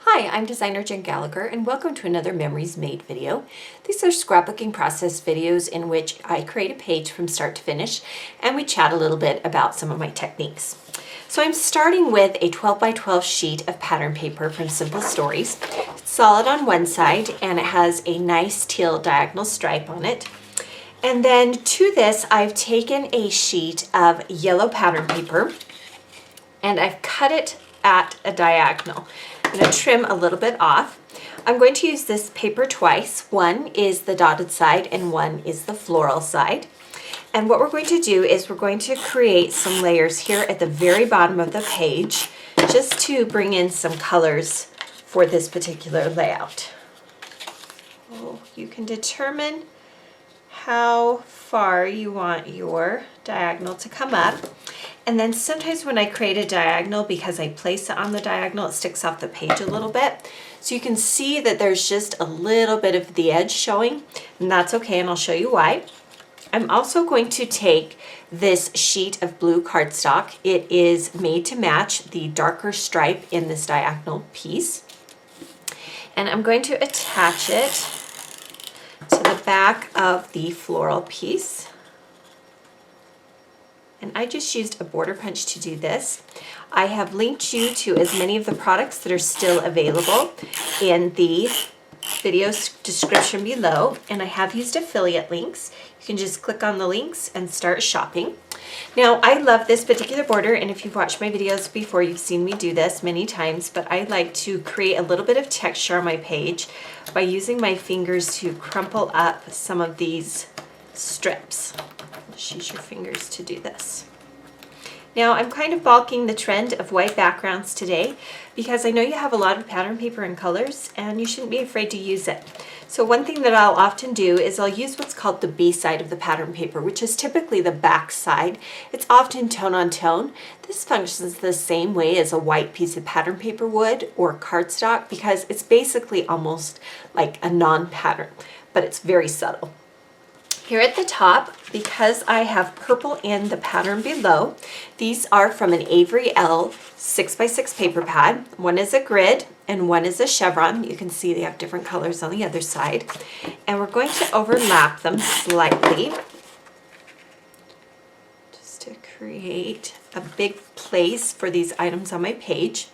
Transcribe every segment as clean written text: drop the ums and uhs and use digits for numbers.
Hi, I'm designer Jen Gallacher and welcome to another Memories Made video. These are scrapbooking process videos in which I create a page from start to finish and we chat a little bit about some of my techniques. So I'm starting with a 12 by 12 sheet of pattern paper from Simple Stories. It's solid on one side and it has a nice teal diagonal stripe on it. And then to this I've taken a sheet of yellow pattern paper and I've cut it at a diagonal. I'm going to trim a little bit off. I'm going to use this paper twice. One is the dotted side and one is the floral side. And what we're going to do is we're going to create some layers here at the very bottom of the page just to bring in some colors for this particular layout. So you can determine how far you want your diagonal to come up. And then sometimes when I create a diagonal, because I place it on the diagonal, it sticks off the page a little bit. So you can see that there's just a little bit of the edge showing, and that's okay, and I'll show you why. I'm also going to take this sheet of blue cardstock. It is made to match the darker stripe in this diagonal piece. And I'm going to attach it to the back of the floral piece. And I just used a border punch to do this. I have linked you to as many of the products that are still available in the video description below, and I have used affiliate links. You can just click on the links and start shopping. Now, I love this particular border, and if you've watched my videos before, you've seen me do this many times, but I like to create a little bit of texture on my page by using my fingers to crumple up some of these strips. Just use your fingers to do this. Now I'm kind of balking the trend of white backgrounds today because I know you have a lot of pattern paper and colors and you shouldn't be afraid to use it. So one thing that I'll often do is I'll use what's called the B side of the pattern paper, which is typically the back side. It's often tone on tone. This functions the same way as a white piece of pattern paper would or cardstock because it's basically almost like a non-pattern, but it's very subtle. Here at the top, because I have purple in the pattern below, these are from an Avery L 6x6 paper pad. One is a grid and one is a chevron. You can see they have different colors on the other side. And we're going to overlap them slightly just to create a big place for these items on my page.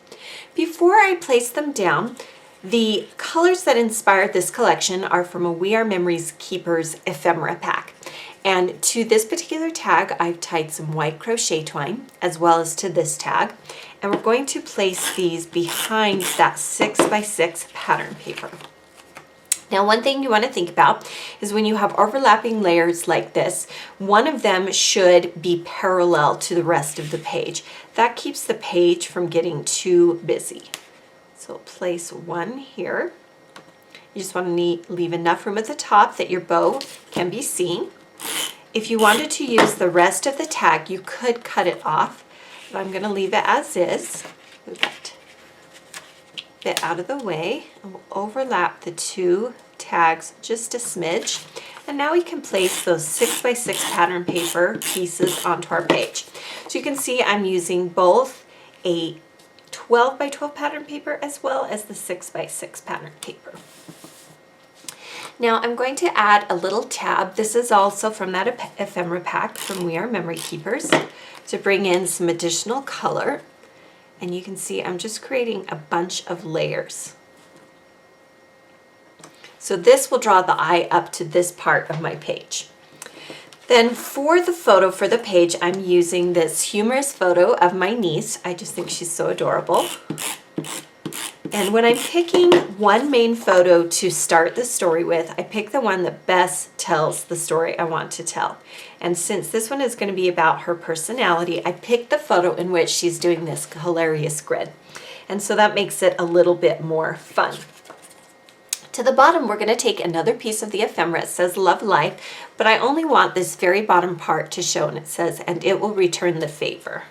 Before I place them down, the colors that inspired this collection are from a We Are Memories Keepers ephemera pack. And to this particular tag, I've tied some white crochet twine, as well as to this tag. And we're going to place these behind that 6x6 pattern paper. Now, one thing you want to think about is when you have overlapping layers like this, one of them should be parallel to the rest of the page. That keeps the page from getting too busy. So place one here. You just want to leave enough room at the top that your bow can be seen. If you wanted to use the rest of the tag, you could cut it off, but I'm going to leave it as is. Move that bit out of the way, and we'll overlap the two tags just a smidge. And now we can place those 6x6 pattern paper pieces onto our page. So you can see I'm using both a 12 by 12 pattern paper as well as the 6x6 pattern paper. Now I'm going to add a little tab. This is also from that ephemera pack from We Are Memory Keepers to bring in some additional color. And you can see I'm just creating a bunch of layers. So this will draw the eye up to this part of my page. Then for the photo for the page, I'm using this humorous photo of my niece. I just think she's so adorable. And when I'm picking one main photo to start the story with, I pick the one that best tells the story I want to tell. And since this one is going to be about her personality, I picked the photo in which she's doing this hilarious grid. And so that makes it a little bit more fun. To the bottom, we're going to take another piece of the ephemera. It says Love Life, but I only want this very bottom part to show, and it says, and it will return the favor.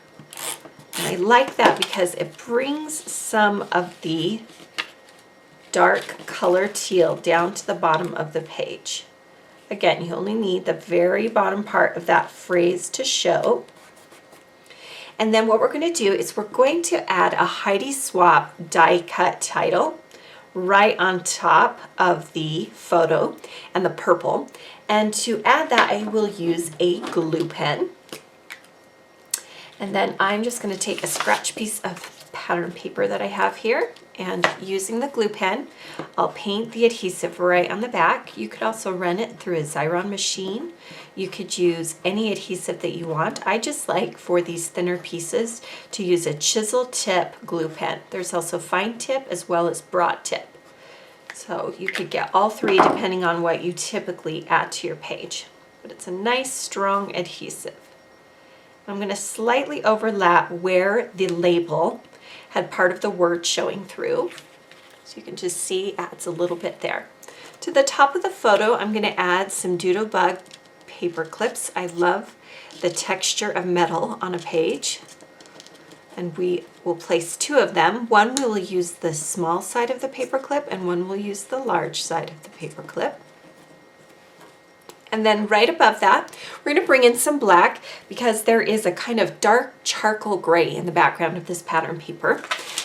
And I like that because it brings some of the dark color teal down to the bottom of the page. Again, you only need the very bottom part of that phrase to show. And then what we're going to do is we're going to add a Heidi Swap die cut title right on top of the photo and the purple. And to add that, I will use a glue pen. And then I'm just going to take a scratch piece of pattern paper that I have here, and using the glue pen, I'll paint the adhesive right on the back. You could also run it through a Xyron machine. You could use any adhesive that you want. I just like for these thinner pieces to use a chisel tip glue pen. There's also fine tip as well as broad tip. So you could get all three depending on what you typically add to your page. But it's a nice strong adhesive. I'm going to slightly overlap where the label had part of the word showing through. So you can just see it adds a little bit there. To the top of the photo, I'm going to add some Doodlebug paper clips. I love the texture of metal on a page. And we will place two of them. One we will use the small side of the paper clip, and one will use the large side of the paper clip. And then right above that, we're going to bring in some black because there is a kind of dark charcoal gray in the background of this pattern paper.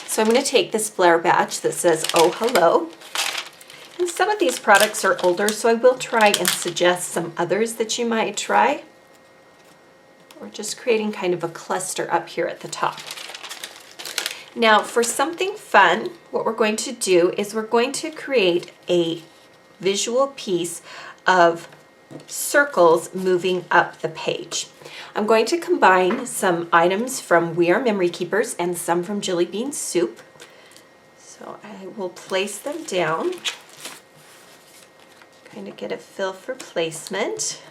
So I'm going to take this flare badge that says, "Oh, hello." And some of these products are older, so I will try and suggest some others that you might try. We're just creating kind of a cluster up here at the top. Now for something fun, what we're going to do is we're going to create a visual piece of circles moving up the page. I'm going to combine some items from We Are Memory Keepers and some from Jelly Bean Soup. So I will place them down, kind of get a feel for placement.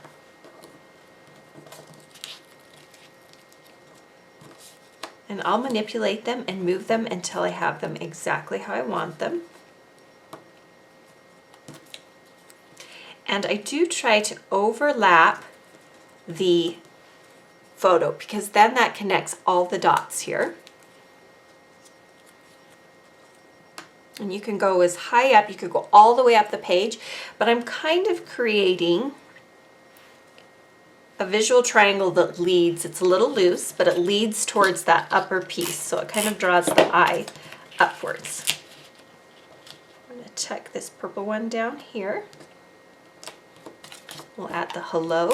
And I'll manipulate them and move them until I have them exactly how I want them. And I do try to overlap the photo because then that connects all the dots here. And you can go as high up, you could go all the way up the page, but I'm kind of creating a visual triangle that leads, it's a little loose, but it leads towards that upper piece, so it kind of draws the eye upwards. I'm going to tuck this purple one down here. We'll add the hello.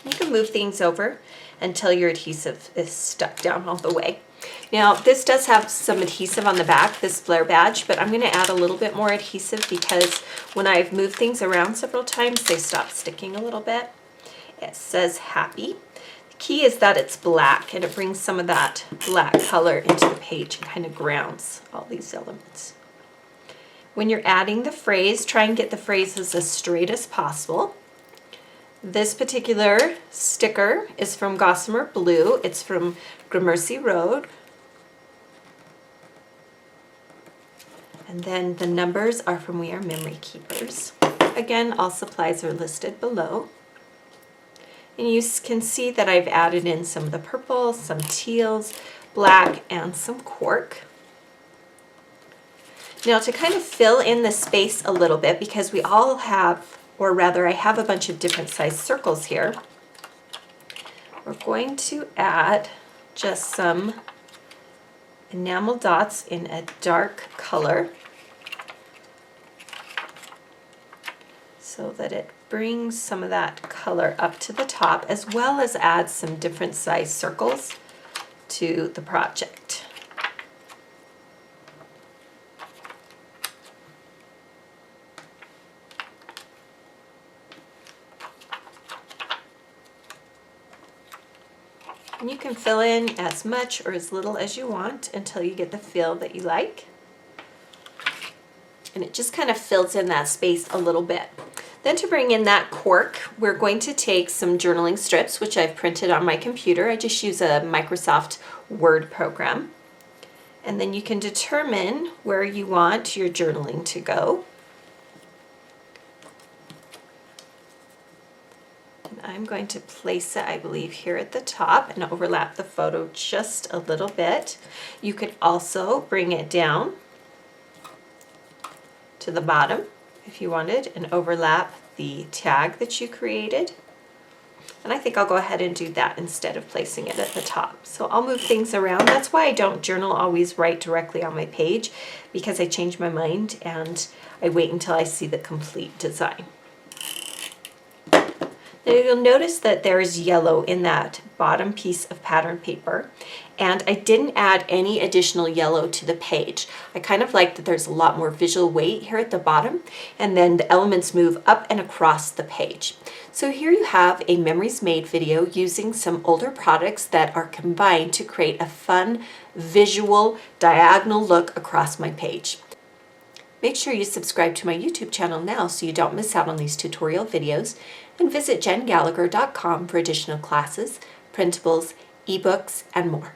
You can move things over until your adhesive is stuck down all the way. Now this does have some adhesive on the back, this flare badge, but I'm going to add a little bit more adhesive because when I've moved things around several times, they stop sticking a little bit. It says happy. The key is that it's black and it brings some of that black color into the page and kind of grounds all these elements. When you're adding the phrase, try and get the phrases as straight as possible. This particular sticker is from Gossamer Blue. It's from Gramercy Road. And then the numbers are from We Are Memory Keepers. Again, all supplies are listed below. And you can see that I've added in some of the purple, some teals, black, and some cork. Now to kind of fill in the space a little bit, because we all have, or rather I have a bunch of different size circles here, we're going to add just some enamel dots in a dark color so that it brings some of that color up to the top, as well as add some different size circles to the project. And you can fill in as much or as little as you want until you get the feel that you like. And it just kind of fills in that space a little bit. Then to bring in that cork, we're going to take some journaling strips, which I've printed on my computer. I just use a Microsoft Word program. And then you can determine where you want your journaling to go. I'm going to place it, I believe, here at the top and overlap the photo just a little bit. You could also bring it down to the bottom if you wanted and overlap the tag that you created. And I think I'll go ahead and do that instead of placing it at the top. So I'll move things around. That's why I don't journal always right directly on my page, because I change my mind and I wait until I see the complete design. Now you'll notice that there is yellow in that bottom piece of pattern paper, and I didn't add any additional yellow to the page. I kind of like that there's a lot more visual weight here at the bottom, and then the elements move up and across the page. So here you have a Memories Made video using some older products that are combined to create a fun visual diagonal look across my page. Make sure you subscribe to my YouTube channel now so you don't miss out on these tutorial videos, and visit jengallacher.com for additional classes, printables, ebooks, and more.